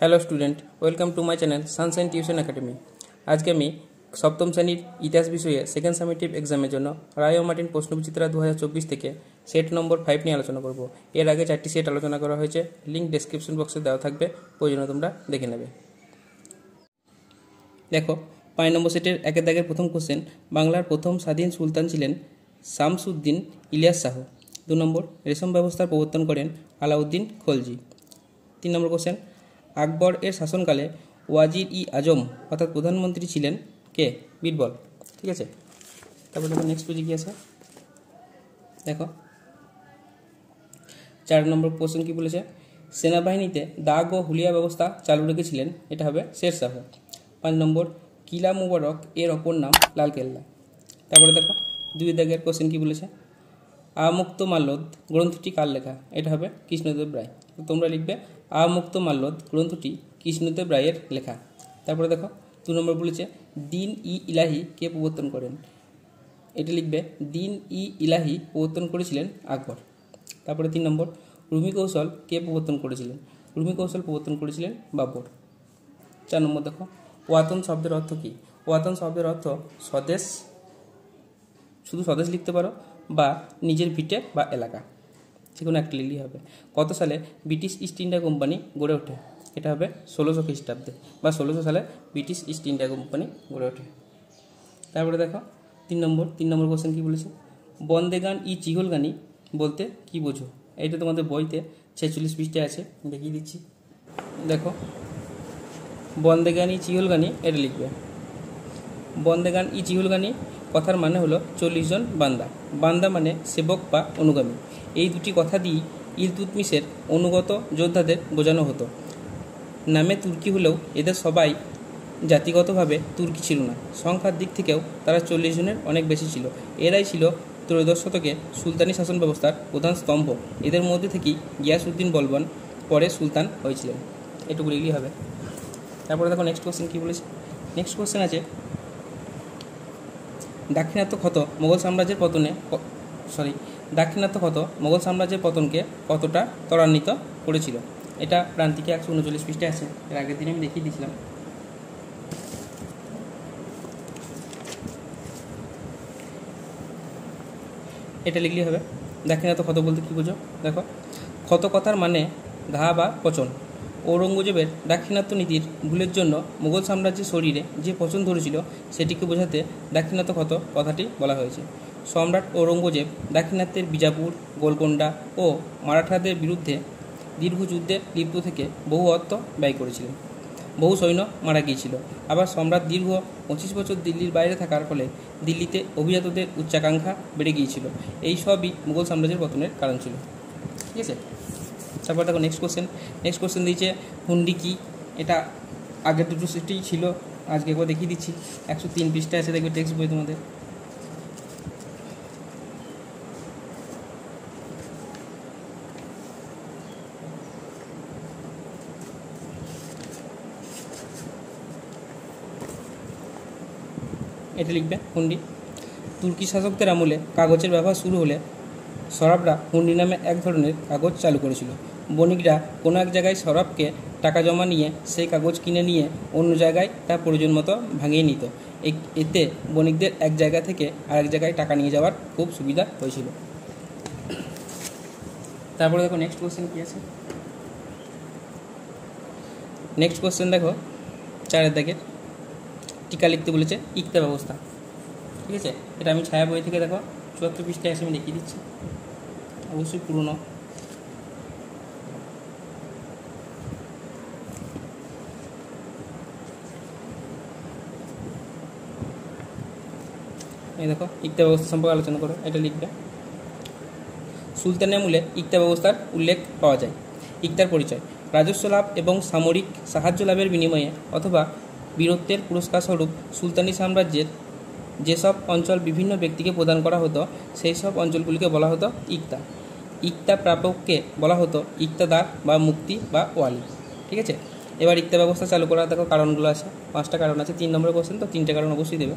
Hello student, welcome to my channel Sunshine tuition academy. আজকে আমি সপ্তম শ্রেণীর ইতিহাস বিষয়ে সেকেন্ড সামেটিভ এক্সামের জন্য রায় ও মার্টিন প্রশ্নবিচিত্রা 2024 থেকে সেট নম্বর 5 নিয়ে আলোচনা করব। এর আগে 4টি সেট আলোচনা করা হয়েছে, লিঙ্ক ডেসক্রিপশন বক্সে দেওয়া থাকবে, প্রয়োজনে তোমরা দেখে নেবে। দেখো, 5 নম্বর সেটের একের দাগের প্রথম কোশ্চেন, বাংলার প্রথম স্বাধীন সুলতান ছিলেন শামসুদ্দিন ইলিয়াস শাহ। 2 নম্বর, রেশম ব্যবস্থার প্রবর্তন করেন আলাউদ্দিন খলজি। 3 নম্বর কোশ্চেন, আকবর এর শাসনকালে ওয়াজির ই আজম অর্থাৎ প্রধানমন্ত্রী ছিলেন কে? বীরবল। ঠিক আছে, তারপর দেখো নেক্সট পেজে কি আছে। দেখো 4 নম্বর কোশ্চেন কি বলেছে, সেনাবাহিনীতে দাগ ও হুলিয়া ব্যবস্থা চালু রেখেছিলেন, এটা হবে শের শাহ। 5 নম্বর, কিলা মুবারক এর অপর নাম লালকেল্লা। তারপরে দেখো 2 দাগের কোশ্চেন কি বলেছে, আমুক্ত মাল্যদ গ্রন্থটি কার লেখা? এটা হবে কৃষ্ণদেব রায়। তো তোমরা লিখবে আমুক্ত মাল্যদ গ্রন্থটি কৃষ্ণদেব রায়ের লেখা। তারপরে দেখো 2 নম্বর বলেছে, দিন ই ইলাহি কে প্রবর্তন করেন? এটা লিখবে দিন ই ইলাহি প্রবর্তন করেছিলেন আকবর। তারপরে 3 নম্বর, রুমি কৌশল কে প্রবর্তন করেছিলেন? রুমি কৌশল প্রবর্তন করেছিলেন বাবর। 4 নম্বর দেখো, ওয়াতন শব্দের অর্থ কী? ওয়াতন শব্দের অর্থ স্বদেশ, শুধু স্বদেশ লিখতে পারো বা নিজের ভিটে বা এলাকা, যে কোনো একটা লিখলেই হবে। কত সালে ব্রিটিশ ইস্ট ইন্ডিয়া কোম্পানি গড়ে ওঠে? এটা হবে 1600 খ্রিস্টাব্দে বা 1600 সালে ব্রিটিশ ইস্ট ইন্ডিয়া কোম্পানি গড়ে ওঠে। তারপরে দেখো 3 নম্বর কোশ্চেন কী বলেছে, বন্দেগান ই চিহলগানি বলতে কি বোঝো? এইটা তোমাদের বইতে 46 পৃষ্ঠায় আছে, দেখিয়ে দিচ্ছি। দেখো, বন্দেগান ই চিহলগানি এটা লিখবে। বন্দেগান ই চিহলগানি কথার মানে হলো 40 জন বান্দা। বান্দা মানে সেবক বা অনুগামী। এই দুটি কথা দিয়েই ইলতুৎমিশের অনুগত যোদ্ধাদের বোঝানো হতো। নামে তুর্কি হলেও এদের সবাই জাতিগতভাবে তুর্কি ছিল না। সংখ্যার দিক থেকেও তারা 40 জনের অনেক বেশি ছিল। এরাই ছিল ত্রয়োদশ শতকে সুলতানি শাসন ব্যবস্থার প্রধান স্তম্ভ। এদের মধ্যে থেকেই গিয়াসউদ্দিন বলবন পরে সুলতান হয়েছিলেন। এটুকু লিখলেই হবে। তারপরে দেখো নেক্সট কোশ্চেন কী বলেছে। নেক্সট কোশ্চেন আছে, দাক্ষিণাত্য ক্ষত মোগল সাম্রাজ্যের পতনকে কতটা ত্বরান্বিত করেছিল? এটা প্রান্তিকে 139 পৃষ্ঠায় আছে, এর আগের দিন আমি দেখিয়ে দিয়েছিলাম। এটা লিখলেই হবে। দাক্ষিণাত্য ক্ষত বলতে কী বোঝো? দেখো, ক্ষত কথার মানে ঘা বা পচন। ঔরঙ্গজেবের দাক্ষিণাত্য নীতির ভুলের জন্য মুঘল সাম্রাজ্যের শরীরে যে পচন ধরেছিল সেটিকে বোঝাতে দাক্ষিণাত্য ক্ষত কথাটি বলা হয়েছে। সম্রাট ঔরঙ্গজেব দাক্ষিণাত্যের বিজাপুর, গোলকোন্ডা ও মারাঠাদের বিরুদ্ধে দীর্ঘ যুদ্ধে লিপ্ত থেকে বহু অর্থ ব্যয় করেছিলেন। বহু সৈন্য মারা গিয়েছিল। আবার সম্রাট দীর্ঘ 25 বছর দিল্লির বাইরে থাকার ফলে দিল্লিতে অভিজাতদের উচ্চাকাঙ্ক্ষা বেড়ে গিয়েছিল। এই সবই মুঘল সাম্রাজ্যের পতনের কারণ ছিল। ঠিক আছে, তারপর দেখো নেক্সট কোশ্চেন দিয়েছে হুন্ডি কি? এটা আগের দুটো সেটেই ছিল, আজকে একবার দেখিয়ে দিচ্ছি। 103 পৃষ্ঠায় আছে, দেখবে টেক্সট বই তোমাদের। এটা লিখবে হুন্ডি। তুর্কি শাসকদের আমলে কাগজের ব্যবহার শুরু হলে সরাবরা হুন্ডি নামে এক ধরনের কাগজ চালু করেছিল। বণিকরা কোনো এক জায়গায় সরাবকে টাকা জমা নিয়ে সেই কাগজ কিনে নিয়ে অন্য জায়গায় তার প্রয়োজন মতো ভাঙিয়ে নিত। এতে বণিকদের এক জায়গা থেকে আরেক জায়গায় টাকা নিয়ে যাওয়ার খুব সুবিধা হয়েছিল। তারপরে দেখো নেক্সট কোশ্চেন কী আছে। নেক্সট কোশ্চেন দেখো 4 দাগের, টিকা লিখতে বলেছে ইক্তা ব্যবস্থা। ঠিক আছে, এটা আমি ছায়া বই থেকে দেখো 74 পৃষ্ঠায় এসে আমি দেখিয়ে দিচ্ছি, অবশ্যই পুরনো। এই দেখো ইক্তা ব্যবস্থা সম্পর্কে আলোচনা করো। এটা লিখবে, সুলতানের আমলে ইক্তা ব্যবস্থার উল্লেখ পাওয়া যায়। ইক্তার পরিচয়, রাজস্ব লাভ এবং সামরিক সাহায্য লাভের বিনিময়ে অথবা বীরত্বের পুরস্কার স্বরূপ সুলতানি সাম্রাজ্যের যেসব অঞ্চল বিভিন্ন ব্যক্তিকে প্রদান করা হতো সেই সব অঞ্চলগুলিকে বলা হতো ইক্তা। ইক্তা প্রাপককে বলা হতো ইক্তাদার বা মুক্তি বা ওয়ালি। ঠিক আছে, এবার ইক্তা ব্যবস্থা চালু করার দেখো কারণগুলো আছে, 5টা কারণ আছে। 3 নম্বর কোশ্চেন, তো 3টে কারণ অবশ্যই দেবে।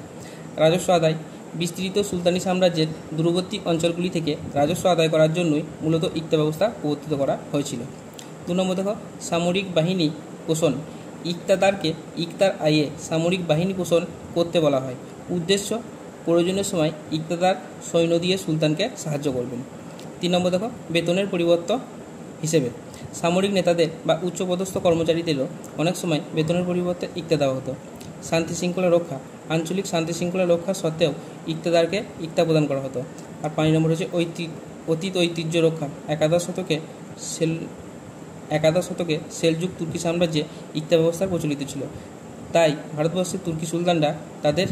রাজস্ব আদায়, বিস্তৃত সুলতানি সাম্রাজ্যের দূরবর্তী অঞ্চলগুলি থেকে রাজস্ব আদায় করার জন্যই মূলত ইক্তা ব্যবস্থা প্রবর্তিত করা হয়েছিল। 2 নম্বর দেখো, সামরিক বাহিনী পোষণ। ইকতাদারকে ইকতার আয়ে সামরিক বাহিনী পোষণ করতে বলা হয়। উদ্দেশ্য, প্রয়োজনের সময় ইকতাদার সৈন্য দিয়ে সুলতানকে সাহায্য করবেন। 3 নম্বর দেখো, বেতনের পরিবর্তন হিসেবে সামরিক নেতাদের বা উচ্চপদস্থ কর্মচারীদেরও অনেক সময় বেতনের পরিবর্তে ইকতা দেওয়া হতো। শান্তি শৃঙ্খলা রক্ষা, আঞ্চলিক শান্তি শৃঙ্খলা রক্ষা সত্ত্বেও ইকতাদারকে ইকতা প্রদান করা হতো। আর 5 নম্বর হচ্ছে অতীত ঐতিহ্য রক্ষা। একাদশ শতকে সেলজুক তুর্কি সাম্রাজ্যে ইকতা ব্যবস্থা প্রচলিত ছিল। তাই ভারতবর্ষের তুর্কি সুলতানরা তাদের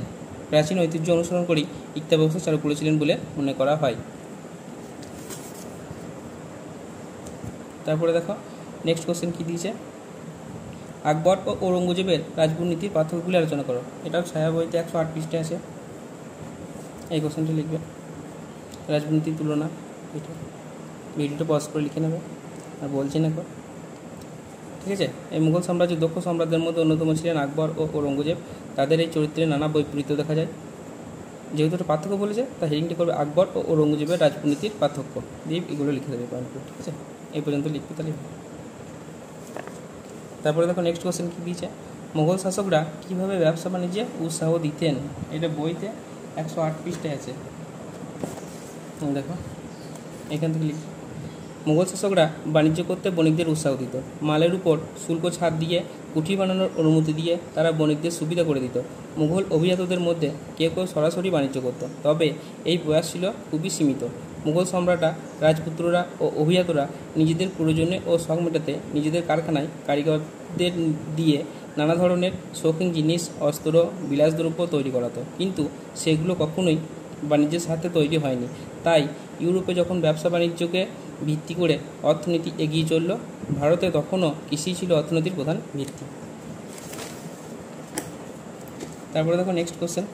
প্রাচীন ঐতিহ্য অনুসরণ করেই ইকতা ব্যবস্থা চালু করেছিলেন বলে মনে করা হয়। তারপরে দেখো নেক্সট কোশ্চেন কী দিয়েছে, আকবর ও ঔরঙ্গজেবের রাজপুত নীতির পার্থক্যগুলি আলোচনা করো। এটাও ছায়া বইতে 108 পৃষ্ঠায় আছে। এই কোশ্চেনটি লিখবে, রাজপুত নীতির তুলনা। এটা ভিডিওটা পজ করে লিখে নেবে, আর বলছি না কো, ঠিক আছে। এই মুঘল সাম্রাজ্যের দক্ষ সম্রাটদের মধ্যে অন্যতম ছিলেন আকবর ও ঔরঙ্গজেব। তাদের এই চরিত্রে নানা বৈপরীত্য দেখা যায়। যেহেতু একটা পার্থক্য বলেছে, তা হেডিংটি করবে আকবর ও ঔরঙ্গজেবের রাজপুত নীতির পার্থক্য দিয়ে এগুলো লিখে দেবে পয়েন্ট, ঠিক আছে। এই পর্যন্ত লিখতে তাহলে। তারপরে দেখো নেক্সট কোশ্চেন কী দিয়েছে, মুঘল শাসকরা কীভাবে ব্যবসা বাণিজ্যে উৎসাহ দিতেন। এটা বইতে 108 পৃষ্ঠায় আছে। দেখো এখান থেকে লিখি, মুঘল শাসকরা বাণিজ্য করতে বণিকদের উৎসাহ দিত। মালের উপর শুল্ক ছাড় দিয়ে কুঠি বানানোর অনুমতি দিয়ে তারা বণিকদের সুবিধা করে দিত। মুঘল অভিজাতদের মধ্যে কেউ কেউ সরাসরি বাণিজ্য করত, তবে এই প্রয়াস ছিল খুবই সীমিত। মুঘল সম্রাটরা, রাজপুত্ররা ও অভিজাতরা নিজেদের প্রয়োজনে ও শখ মেটাতে নিজেদের কারখানায় কারিগরদের দিয়ে নানা ধরনের শৌখিন জিনিস, অস্ত্র, বিলাসদ্রব্য তৈরি করাতো, কিন্তু সেগুলো কখনোই বাণিজ্যের স্বার্থে তৈরি হয়নি। তাই ইউরোপে যখন ব্যবসা বাণিজ্যকে ভিত্তি করে অর্থনীতি এগিয়ে চলল, ভারতে তখনও কৃষি ছিল অর্থনীতির প্রধান ভিত্তি। তারপরে দেখো নেক্সট কোশ্চেন,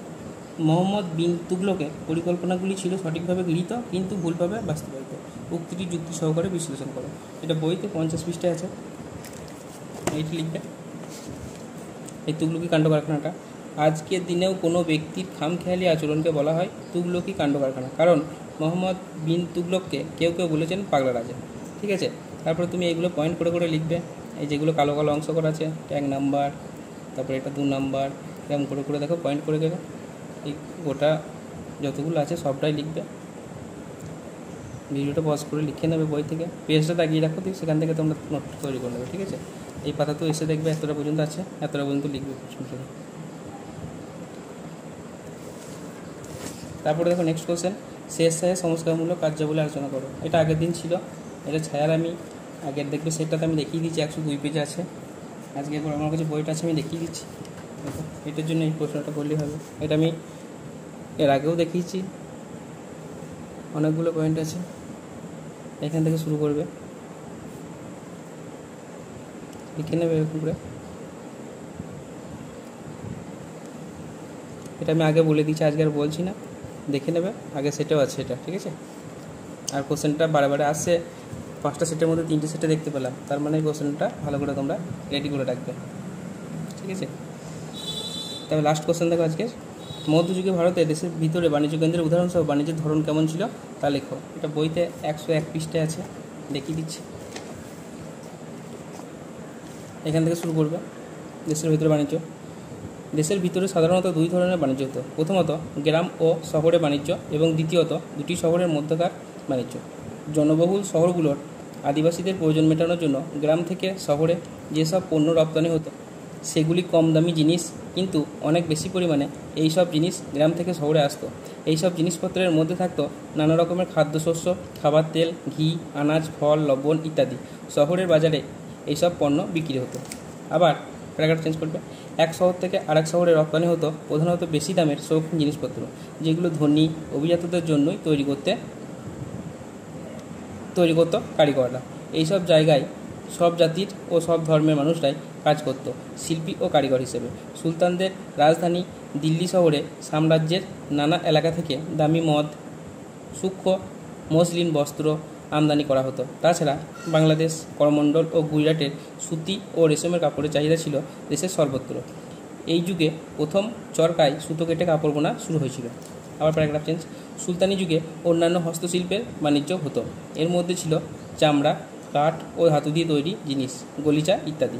মোহাম্মদ বিন তুগলকের পরিকল্পনাগুলি ছিল সঠিকভাবে গৃহীত কিন্তু ভুলভাবে বাস্তবায়িত। উক্তিটি যুক্তি সহকারে বিশ্লেষণ করো। এটা বইতে 50 পৃষ্ঠায় আছে। এইটি লিখবে, এই তুগলকি কাণ্ড কারখানাটা। আজকের দিনেও কোনো ব্যক্তির খামখেয়ালি আচরণকে বলা হয় তুগলকি কাণ্ড কারখানা, কারণ মোহাম্মদ বিন তুগলককে কেউ কেউ বলেছেন পাগলা রাজা, ঠিক আছে। তারপরে তুমি এইগুলো পয়েন্ট করে করে লিখবে। এই যেগুলো কালো কালো অংশ করা আছে, 1 নাম্বার, তারপরে এটা 2 নাম্বার, এরকম করে করে দেখো পয়েন্ট করে করে এই গোটা যতগুলো আছে সবটাই লিখবে। ভিডিওটা পজ করে লিখে নেবে বই থেকে, পেজটা দাগিয়ে রাখো, ঠিক সেখান থেকে তোমরা নোট তৈরি করে নেবে, ঠিক আছে। এই পাতা তো এসে দেখবে এতটা পর্যন্ত আছে, এতটা পর্যন্ত লিখবে। তারপরে দেখো নেক্সট কোশ্চেন, শেষ শাহের সংস্কারমূলক কার্যাবলী আলোচনা করো। এটা আগের দিন ছিল, এটা ছায়ার আমি আগের দেখবে সেটাতে আমি দেখিয়ে দিচ্ছি, 102 পেজে আছে। আজকে একবার আমার কাছে বইটা আছে, আমি দেখিয়ে দিচ্ছি। দেখো এটার জন্য এই প্রশ্নটা করলেই হবে। এটা আমি এর আগেও দেখিয়েছি, অনেকগুলো পয়েন্ট আছে, এখান থেকে শুরু করবে, লিখে নেবে এরকম করে। এটা আমি আগে বলে দিচ্ছি, আজকে আর বলছি না, দেখে নেবে, আগে সেটাও আছে এটা, ঠিক আছে। আর কোশ্চেনটা বারে বারে আসছে, 5টা সেটের মধ্যে 3টে সেটে দেখতে পেলাম, তার মানে এই কোশ্চেনটা ভালো করে তোমরা রেডি করে রাখবে, ঠিক আছে। তবে লাস্ট কোশ্চেন দেখো আজকে, মধ্যযুগে ভারতে দেশের ভিতরে বাণিজ্য কেন্দ্রের উদাহরণসহ বাণিজ্যের ধরন কেমন ছিল তা লেখো। এটা বইতে 101 পৃষ্ঠায় আছে, দেখিয়ে দিচ্ছি। এখান থেকে শুরু করবে, দেশের ভিতরে বাণিজ্য। দেশের ভিতরে সাধারণত 2 ধরনের বাণিজ্য হতো। প্রথমত গ্রাম ও শহরে বাণিজ্য, এবং দ্বিতীয়ত দুটি শহরের মধ্যকার বাণিজ্য। জনবহুল শহরগুলোর আদিবাসীদের প্রয়োজন মেটানোর জন্য গ্রাম থেকে শহরে যেসব পণ্য রপ্তানি হতো সেগুলি কম দামি জিনিস, কিন্তু অনেক বেশি পরিমাণে এই সব জিনিস গ্রাম থেকে শহরে আসতো। এই সব জিনিসপত্রের মধ্যে থাকতো নানা রকমের খাদ্যশস্য, খাবার তেল, ঘি, আনাজ, ফল, লবণ ইত্যাদি। শহরের বাজারে এইসব পণ্য বিক্রি হতো। আবার প্যারাগ্রাফ চেঞ্জ করবে, এক শহর থেকে আরেক শহরে রপ্তানি হতো প্রধানত বেশি দামের শৌখিন জিনিসপত্র, যেগুলো ধনী অভিজাতদের জন্যই তৈরি করতো কারিগররা। এইসব জায়গায় সব জাতির ও সব ধর্মের মানুষরাই কাজ করত শিল্পী ও কারিগর হিসেবে। সুলতানদের রাজধানী দিল্লি শহরে সাম্রাজ্যের নানা এলাকা থেকে দামি মদ, সূক্ষ্ম মসলিন বস্ত্র আমদানি করা হতো। তাছাড়া বাংলাদেশ, করমণ্ডল ও গুজরাটের সুতি ও রেশমের কাপড়ের চাহিদা ছিল দেশের সর্বত্র। এই যুগে প্রথম চরকায় সুতো কেটে কাপড় বোনা শুরু হয়েছিল। আবার প্যারাগ্রাফ চেঞ্জ, সুলতানি যুগে অন্যান্য হস্তশিল্পের বাণিজ্য হতো। এর মধ্যে ছিল চামড়া, কাঠ ও ধাতু দিয়ে তৈরি জিনিস, গলিচা ইত্যাদি।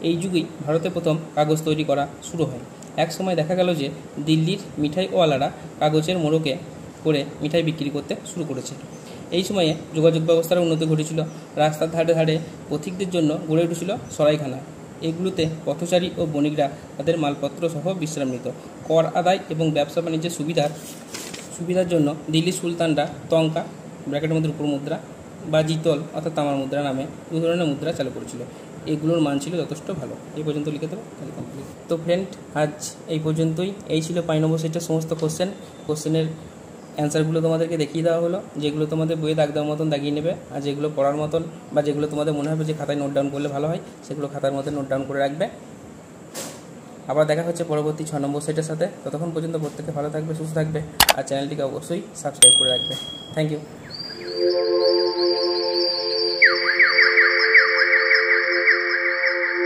এই যুগেই ভারতে প্রথম কাগজ তৈরি করা শুরু হয়। এক সময় দেখা গেল যে দিল্লির মিঠাইওয়ালারা কাগজের মোড়কে করে মিঠাই বিক্রি করতে শুরু করেছে। এই সময়ে যোগাযোগ ব্যবস্থার উন্নতি ঘটেছিল। রাস্তার ধারে ধারে পথিকদের জন্য গড়ে উঠেছিল সরাইখানা। এগুলোতে পথচারী ও বণিকরা তাদের মালপত্র সহ বিশ্রাম নিত। কর আদায় এবং ব্যবসা বাণিজ্যের সুবিধার জন্য দিল্লির সুলতানরা তঙ্কা ব্র্যাকেটের মধ্যে রূপোর মুদ্রা বা জিতল অর্থাৎ তামার মুদ্রা নামে দু ধরনের মুদ্রা চালু করেছিল। এগুলোর মান ছিল যথেষ্ট ভালো। এই পর্যন্ত লিখে দেবো, তাহলে কমপ্লিট। তো ফ্রেন্ড, আজ এই পর্যন্তই। এই ছিল 5 নম্বর সেটের সমস্ত কোশ্চেনের অ্যান্সারগুলো তোমাদেরকে দেখিয়ে দেওয়া হলো। যেগুলো তোমাদের বইয়ে দাগ দেওয়ার মতন দাগিয়ে নেবে, আর যেগুলো পড়ার মতন বা যেগুলো তোমাদের মনে হবে যে খাতায় নোট ডাউন করলে ভালো হয়, সেগুলো খাতার মধ্যে নোট ডাউন করে রাখবে। আবার দেখা হচ্ছে পরবর্তী 6 নম্বর সেটের সাথে। ততক্ষণ পর্যন্ত প্রত্যেকে ভালো থাকবে, সুস্থ থাকবে, আর চ্যানেলটিকে অবশ্যই সাবস্ক্রাইব করে রাখবে। Thank you.